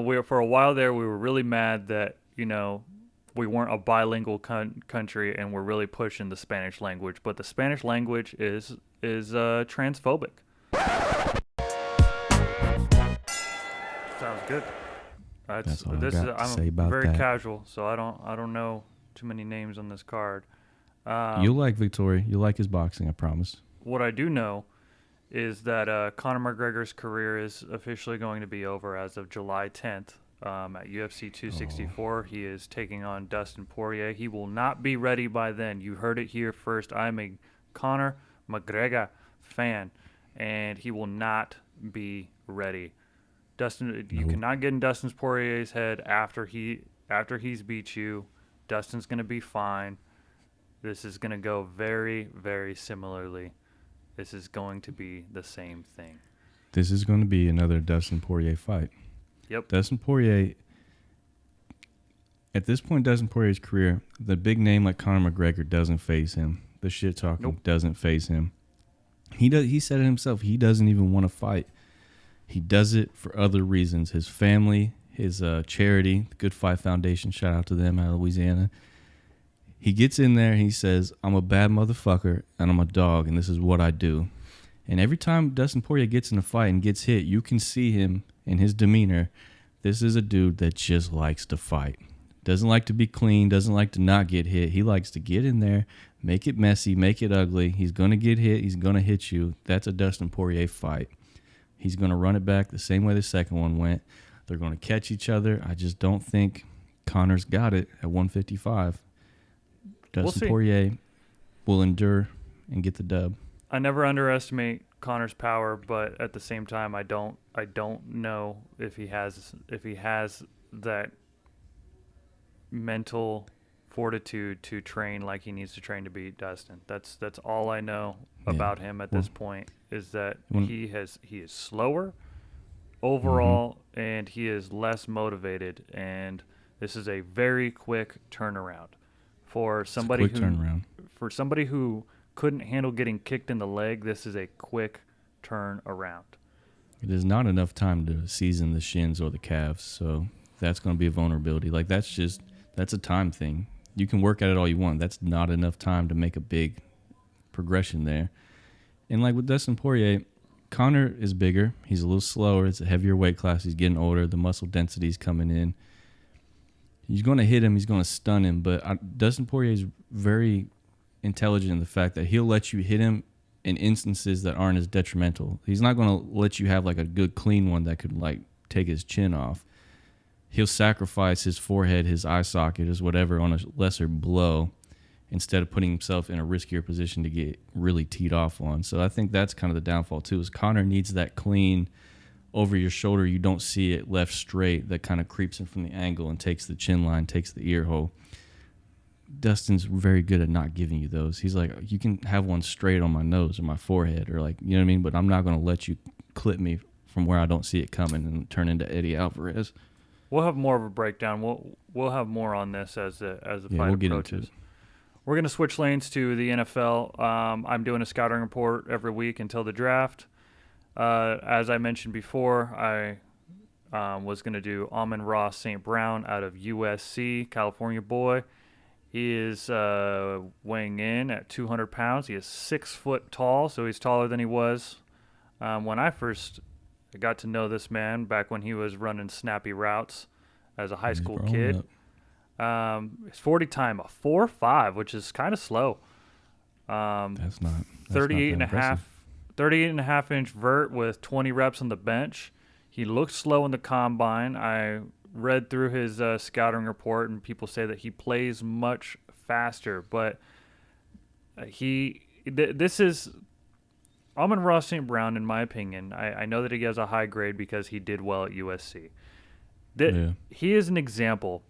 For a while there, we were really mad that we weren't a bilingual country, and we're really pushing the Spanish language. But the Spanish language is transphobic. Sounds good. That's all I got to say about very that. casual, so I don't know too many names on this card. You'll like Victoria. You'll like his boxing, I promise. What I do know is that Conor McGregor's career is officially going to be over as of July 10th at UFC 264. Oh. He is taking on Dustin Poirier. He will not be ready by then. You heard it here first. I'm a Conor McGregor fan, and he will not be ready. Dustin, you cannot get in Dustin Poirier's head after he's beat you. Dustin's going to be fine. This is going to go very, very similarly. This is going to be the same thing. This is going to be another Dustin Poirier fight. Yep. Dustin Poirier, at this point in Dustin Poirier's career, the big name like Conor McGregor doesn't faze him. The shit talking doesn't faze him. He said it himself. He doesn't even want to fight. He does it for other reasons. His family, his charity, the Good Fight Foundation, shout out to them out of Louisiana. He gets in there and he says, I'm a bad motherfucker and I'm a dog and this is what I do. And every time Dustin Poirier gets in a fight and gets hit, you can see him in his demeanor. This is a dude that just likes to fight. Doesn't like to be clean, doesn't like to not get hit. He likes to get in there, make it messy, make it ugly. He's going to get hit. He's going to hit you. That's a Dustin Poirier fight. He's going to run it back the same way the second one went. They're going to catch each other. I just don't think Conor's got it at 155. Dustin Poirier will endure and get the dub. I never underestimate Conor's power, but at the same time, I don't know if he has that mental fortitude to train like he needs to train to beat Dustin. That's all I know about him at this point, is that he is slower overall, and he is less motivated, and this is a very quick turnaround. For somebody who couldn't handle getting kicked in the leg, this is a quick turn around. It is not enough time to season the shins or the calves, so that's going to be a vulnerability. Like that's a time thing. You can work at it all you want. That's not enough time to make a big progression there. And like with Dustin Poirier, Conor is bigger. He's a little slower. It's a heavier weight class. He's getting older. The muscle density is coming in. He's going to hit him. He's going to stun him. But Dustin Poirier is very intelligent in the fact that he'll let you hit him in instances that aren't as detrimental. He's not going to let you have like a good clean one that could like take his chin off. He'll sacrifice his forehead, his eye socket, his whatever on a lesser blow instead of putting himself in a riskier position to get really teed off on. So I think that's kind of the downfall too, is Conor needs that clean over your shoulder. You don't see it left straight that kind of creeps in from the angle and takes the chin line, takes the ear hole. Dustin's very good at not giving you those. He's like, you can have one straight on my nose or my forehead or like, you know what I mean? But I'm not going to let you clip me from where I don't see it coming and turn into Eddie Alvarez. We'll have more of a breakdown. We'll have more on this as the fight approaches. We're going to switch lanes to the NFL. I'm doing a scouting report every week until the draft. As I mentioned before, I was going to do Amon-Ra St. Brown out of USC, California boy. He is weighing in at 200 pounds. He is 6 foot tall, so he's taller than he was when I first got to know this man back when he was running snappy routes as a high school kid. His 40 time, a 4.5, which is kind of slow. That's 38 and a half inch vert with 20 reps on the bench. He looked slow in the combine. I read through his scouting report, and people say that he plays much faster, but this is Amon-Ra St. Brown, in my opinion. I know that he has a high grade because he did well at USC. He is an example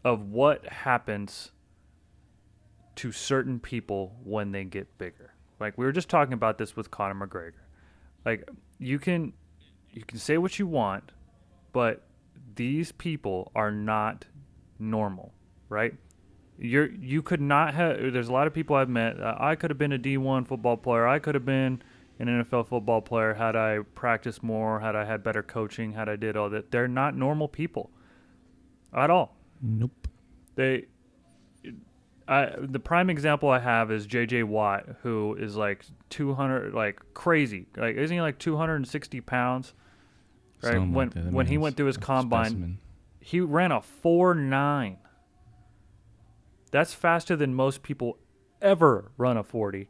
of what happens to certain people when they get bigger. Like, we were just talking about this with Conor McGregor. Like, you can say what you want, but these people are not normal, right? You could not have. There's a lot of people I've met. I could have been a D1 football player. I could have been, an NFL football player, had I practiced more, had I had better coaching, had I did all that. They're not normal people at all. Nope. The prime example I have is J.J. Watt, who is like 200, like crazy. Like, isn't he like 260 pounds? Right? Something When he went through his combine, specimen. he ran a 4.9. That's faster than most people ever run a 40.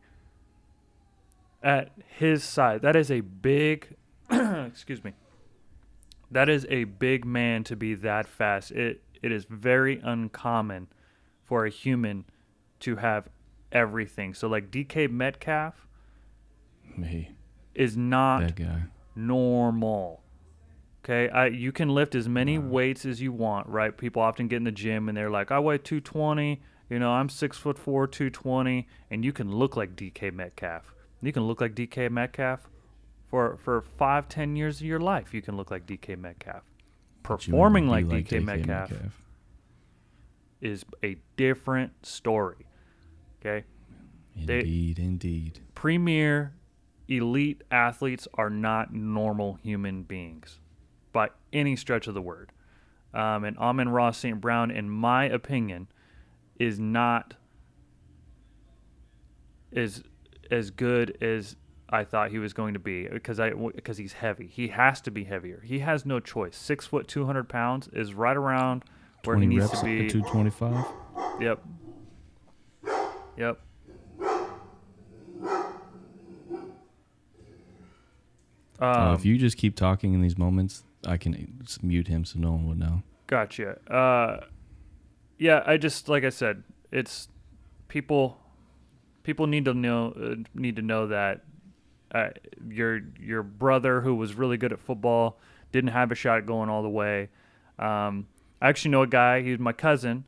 At his size, that is a big, excuse me. That is a big man to be that fast. It is very uncommon for a human to have everything. So like DK Metcalf is not that guy. Normal. Okay, you can lift as many weights as you want, right? People often get in the gym and they're like, I weigh 220. I'm 6'4", 220, and you can look like DK Metcalf. You can look like DK Metcalf for 5-10 years of your life. You can look like DK Metcalf. Performing like DK Metcalf is a different story. Okay? Indeed. Premier elite athletes are not normal human beings by any stretch of the word. And Amon-Ra St. Brown, in my opinion, is not as good as I thought he was going to be because he's heavy. He has to be heavier. He has no choice. 6 foot, 200 pounds is right around where he needs to be. 225. Yep. If you just keep talking in these moments, I can just mute him so no one would know. Gotcha. Yeah, like I said, it's people need to know that your brother, who was really good at football, didn't have a shot at going all the way. I actually know a guy. My cousin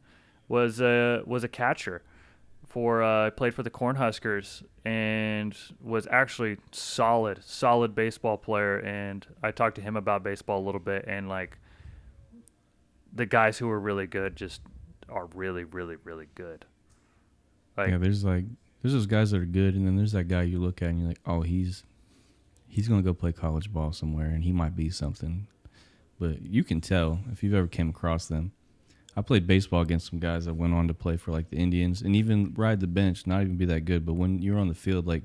was a catcher played for the Cornhuskers and was actually solid baseball player. And I talked to him about baseball a little bit, and like the guys who are really good just are really, really, really good. Like, yeah, there's those guys that are good, and then there's that guy you look at and you're like, oh, he's gonna go play college ball somewhere, and he might be something. But you can tell if you've ever came across them. I played baseball against some guys that went on to play for like the Indians and even ride the bench, not even be that good. But when you're on the field, like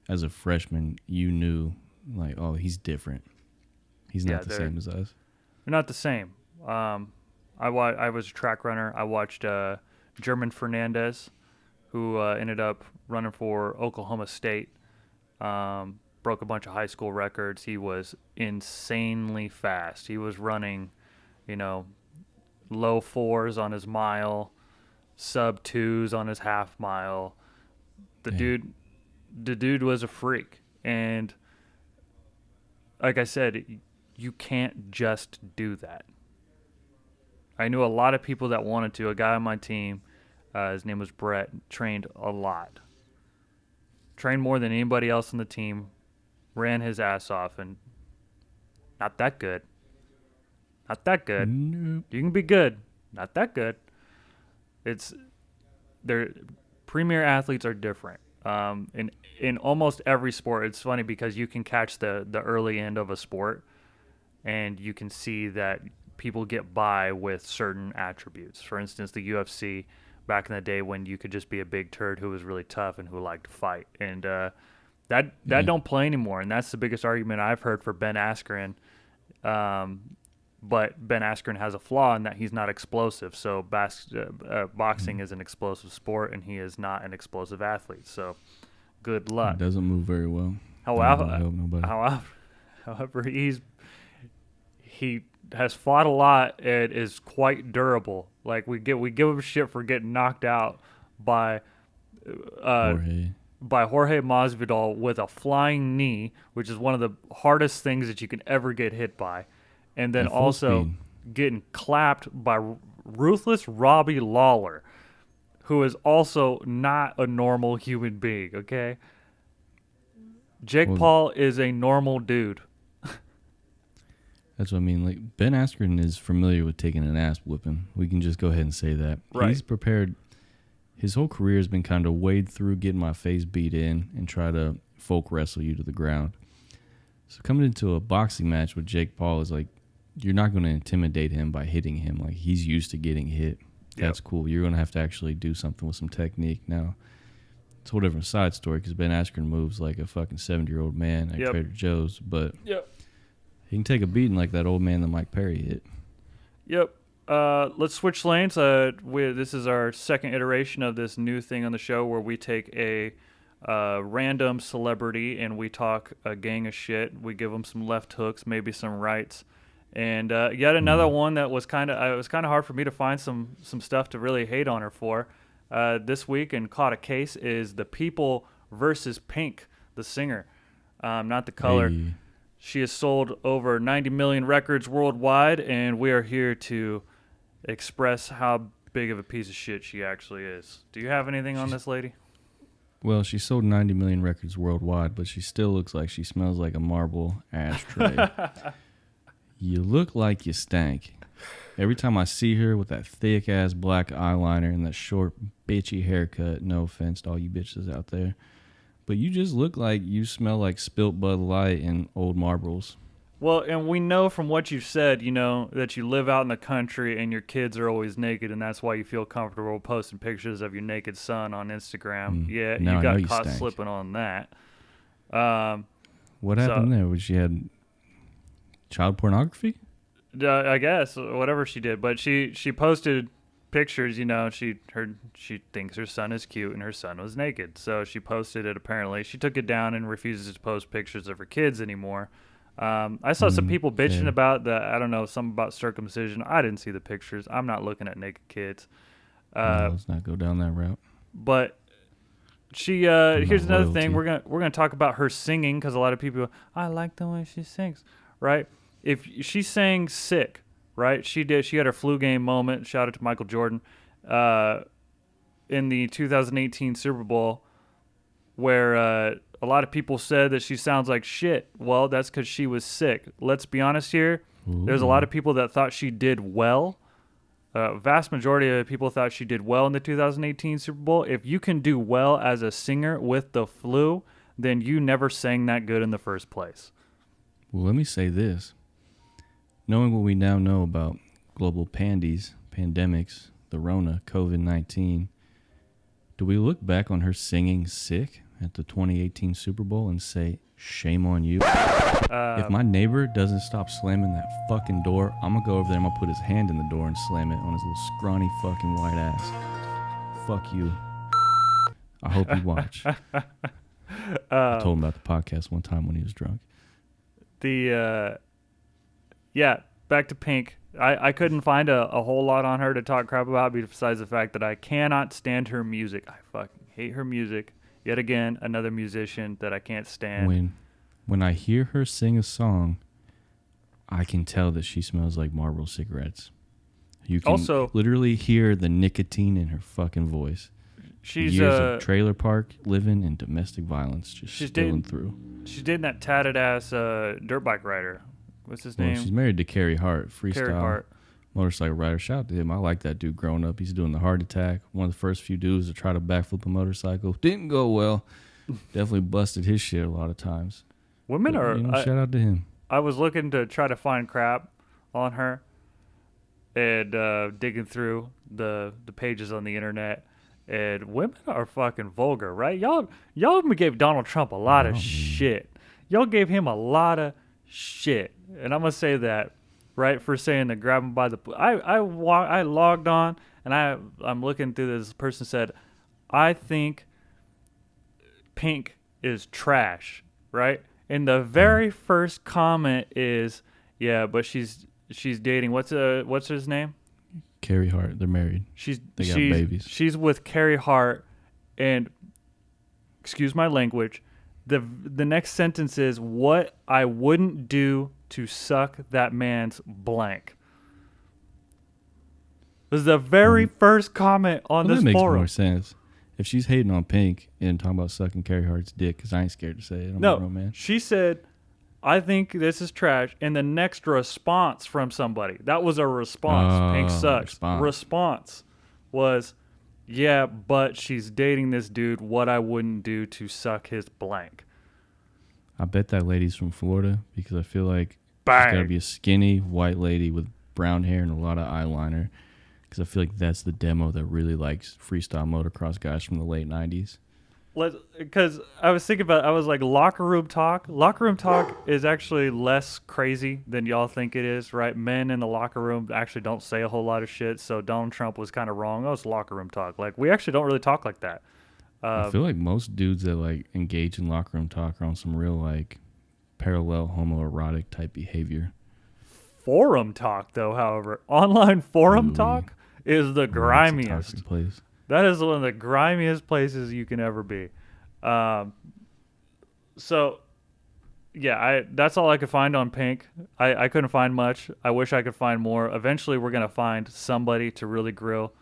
as a freshman, you knew like, oh, he's different. He's not the same as us. They're not the same. I was a track runner. I watched German Fernandez, who ended up running for Oklahoma State. Broke a bunch of high school records. He was insanely fast. He was running, low 4s on his mile, sub 2s on his half mile. The dude was a freak. And like I said, you can't just do that. I knew a lot of people that wanted to. A guy on my team, his name was Brett, trained a lot. Trained more than anybody else on the team. Ran his ass off, and not that good. Not that good. Nope. You can be good. Not that good. Premier athletes are different. In almost every sport, it's funny because you can catch the early end of a sport, and you can see that people get by with certain attributes. For instance, the UFC back in the day when you could just be a big turd who was really tough and who liked to fight, and that don't play anymore. And that's the biggest argument I've heard for Ben Askren. But Ben Askren has a flaw in that he's not explosive. So boxing is an explosive sport, and he is not an explosive athlete. So good luck. He doesn't move very well. However, he has fought a lot and is quite durable. Like we give him shit for getting knocked out by Jorge Masvidal with a flying knee, which is one of the hardest things that you can ever get hit by. And then also getting clapped by ruthless Robbie Lawler, who is also not a normal human being, okay? Jake Paul is a normal dude. That's what I mean. Like, Ben Askren is familiar with taking an ass whipping. We can just go ahead and say that. Right. He's prepared. His whole career has been kind of wade through getting my face beat in and try to folk wrestle you to the ground. So coming into a boxing match with Jake Paul is like, you're not going to intimidate him by hitting him. Like, he's used to getting hit. That's cool. You're going to have to actually do something with some technique. Now, it's a whole different side story because Ben Askren moves like a fucking 70-year-old man at Trader Joe's, but he can take a beating like that old man that Mike Perry hit. Yep. Let's switch lanes. This is our second iteration of this new thing on the show where we take a random celebrity and we talk a gang of shit. We give them some left hooks, maybe some rights. And yet another one that was kind of it was kind of hard for me to find some stuff to really hate on her for. This week and caught a case is The People versus Pink, the singer, not the color. Hey. She has sold over 90 million records worldwide, and we are here to express how big of a piece of shit she actually is. Do you have anything on this lady? Well, she sold 90 million records worldwide, but she still looks like she smells like a marble ashtray. You look like you stank. Every time I see her with that thick-ass black eyeliner and that short, bitchy haircut, no offense to all you bitches out there, but you just look like you smell like spilt Bud Light and old marbles. Well, and we know from what you've said, you know, that you live out in the country and your kids are always naked, and that's why you feel comfortable posting pictures of your naked son on Instagram. Yeah, now you got you caught stank. slipping on that. What happened there? Was she had child pornography? I guess whatever she did, but she posted pictures. You know, she thinks her son is cute and her son was naked, so she posted it. Apparently, she took it down and refuses to post pictures of her kids anymore. I saw some people bitching about something about circumcision. I didn't see the pictures. I'm not looking at naked kids. No, let's not go down that route. But she here's another thing. We're gonna talk about her singing because a lot of people, I like the way she sings, right? If she sang "Sick," right? She did. She had her flu game moment. Shout out to Michael Jordan in the 2018 Super Bowl, where a lot of people said that she sounds like shit. Well, that's because she was sick. Let's be honest here. Ooh. There's a lot of people that thought she did well. Vast majority of people thought she did well in the 2018 Super Bowl. If you can do well as a singer with the flu, then you never sang that good in the first place. Well, let me say this. Knowing what we now know about global pandemics, the Rona, COVID-19, do we look back on her singing "Sick" at the 2018 Super Bowl and say, shame on you? If my neighbor doesn't stop slamming that fucking door, I'm going to go over there and I'm going to put his hand in the door and slam it on his little scrawny fucking white ass. Fuck you. I hope you watch. I told him about the podcast one time when he was drunk. Back to Pink. I couldn't find a whole lot on her to talk crap about besides the fact that I cannot stand her music. I fucking hate her music. Yet again, another musician that I can't stand. When I hear her sing a song, I can tell that she smells like Marlboro cigarettes. You can also literally hear the nicotine in her fucking voice. She's years of trailer park living and domestic violence just spilling through. She's dating that tatted ass dirt bike rider. What's his name? She's married to Carey Hart, freestyle Carey Hart. motorcycle rider. Shout out to him. I like that dude growing up. He's doing the heart attack. One of the first few dudes to try to backflip a motorcycle. Didn't go well. Definitely busted his shit a lot of times. Women shout out to him. I was looking to try to find crap on her and digging through the pages on the internet. And women are fucking vulgar, right? Y'all gave Donald Trump a lot of shit. Y'all gave him a lot of shit. And I'm going to say that, right, for saying that grab him by the... I logged on, and I'm looking through this. Person said, I think Pink is trash, right? And the very first comment is, yeah, but she's dating... What's his name? Carey Hart. They're married. They got babies. She's with Carey Hart, and excuse my language, the next sentence is what I wouldn't do to suck that man's blank. Was the very first comment on this that makes forum. More sense. If she's hating on Pink and talking about sucking Carey Hart's dick, because I ain't scared to say it. I'm a grown man. She said, I think this is trash. And the next response from somebody, that was a response. Pink sucks. Response was, yeah, but she's dating this dude. What I wouldn't do to suck his blank. I bet that lady's from Florida because I feel like Bang. she's got to be a skinny white lady with brown hair and a lot of eyeliner. Because I feel like that's the demo that really likes freestyle motocross guys from the late 90s. Because I was thinking about, I was like, locker room talk. Locker room talk is actually less crazy than y'all think it is, right? Men in the locker room actually don't say a whole lot of shit. So Donald Trump was kind of wrong. Oh, it's locker room talk. Like, we actually don't really talk like that. I feel like most dudes that like engage in locker room talk are on some real like parallel homoerotic type behavior. Forum talk, though, however, online forum talk is the grimiest. Place. That is one of the grimiest places you can ever be. So, yeah, that's all I could find on Pink. I couldn't find much. I wish I could find more. Eventually, we're going to find somebody to really grill.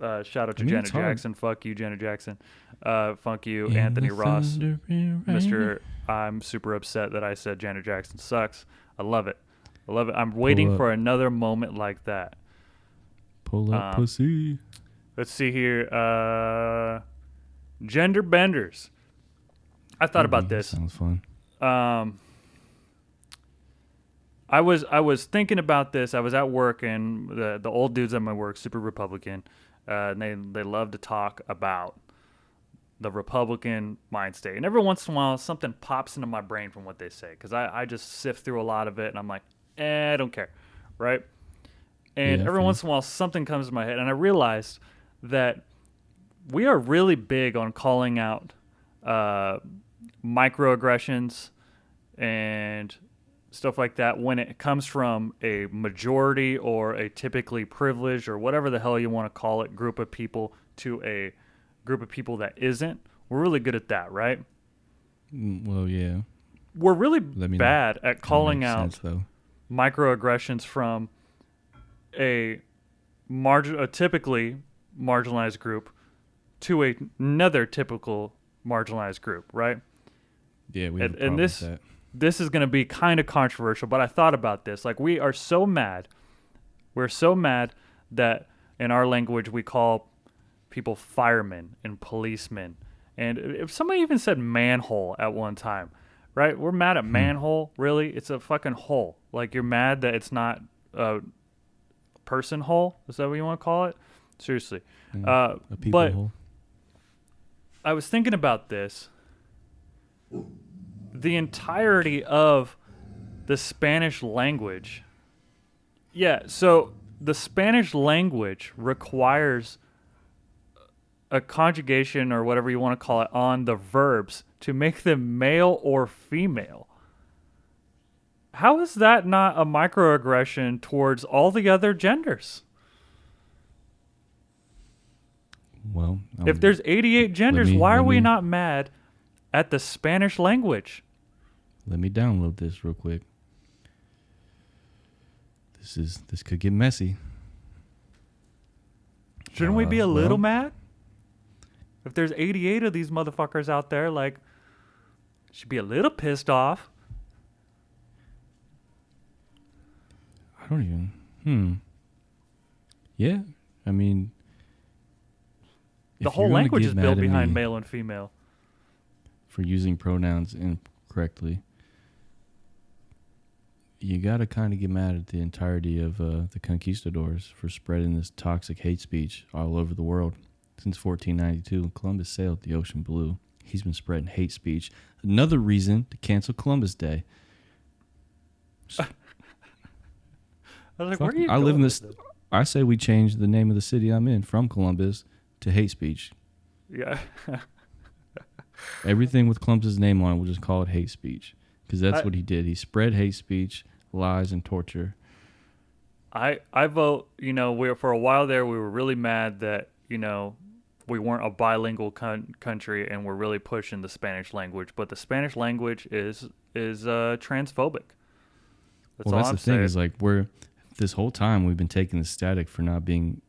Shout out to Janet Jackson. Fuck you, Janet Jackson. Fuck you, Anthony Ross. Mr. I'm super upset that I said Janet Jackson sucks. I love it. I love it. I'm waiting for another moment like that. Pull up pussy. Let's see here. Gender benders. I thought about this. Sounds fun. I was thinking about this. I was at work, and the old dudes at my work, super Republican, and they love to talk about the Republican mind state. And every once in a while, something pops into my brain from what they say, because I just sift through a lot of it, and I'm like, I don't care, right? And every once in a while, something comes to my head, and I realized that we are really big on calling out microaggressions and stuff like that when it comes from a majority or a typically privileged or whatever the hell you want to call it group of people to a group of people that isn't. We're really good at that, right? Well, yeah. We're really bad at calling out microaggressions from a typically marginalized group to another typical marginalized group, right? Yeah, we have a problem with that. This is going to be kind of controversial, but I thought about this. Like, we are so mad. We're so mad that in our language we call people firemen and policemen. And if somebody even said manhole at one time, right? We're mad at manhole. Really? It's a fucking hole. Like, you're mad that it's not a person hole? Is that what you want to call it? Seriously. A people hole. I was thinking about this. The entirety of the Spanish language. Yeah, so the Spanish language requires a conjugation or whatever you want to call it on the verbs to make them male or female. How is that not a microaggression towards all the other genders? Well, if there's 88 genders, why are we not mad at the Spanish language? Let me download this real quick. This could get messy. Shouldn't we be a little mad? If there's 88 of these motherfuckers out there, like, should be a little pissed off. I don't even. Yeah, I mean, the whole language is built behind male and female. For using pronouns incorrectly, you got to kind of get mad at the entirety of the conquistadors for spreading this toxic hate speech all over the world. Since 1492, when Columbus sailed the ocean blue, he's been spreading hate speech. Another reason to cancel Columbus Day. I was like, where are you I live in this. I say we change the name of the city I'm in from Columbus to hate speech. Yeah. Everything with Columbus's name on it, we'll just call it hate speech. Because that's what he did. He spread hate speech, lies, and torture. I vote, for a while there, we were really mad that, we weren't a bilingual country and we're really pushing the Spanish language. But the Spanish language is transphobic. That's the thing is, like, this whole time we've been taking the static for not being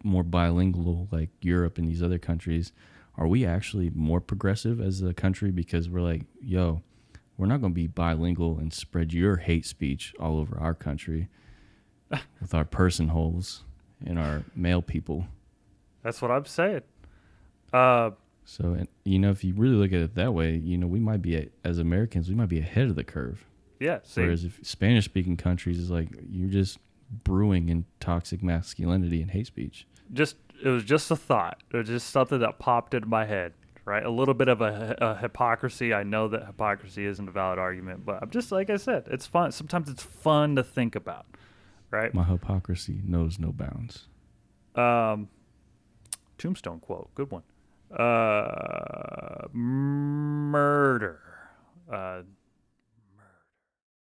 more bilingual like Europe and these other countries. Are we actually more progressive as a country because we're like, yo, we're not going to be bilingual and spread your hate speech all over our country with our person holes and our male people? That's what I'm saying. So, and, if you really look at it that way, we might be, as Americans, we might be ahead of the curve. Yeah. Same. Whereas if Spanish-speaking countries is like, you're just brewing in toxic masculinity and hate speech. It was just a thought. It was just something that popped into my head, right? A little bit of a hypocrisy. I know that hypocrisy isn't a valid argument, but I'm just, like I said, it's fun. Sometimes it's fun to think about, right? My hypocrisy knows no bounds. Tombstone quote. Good one. Murder.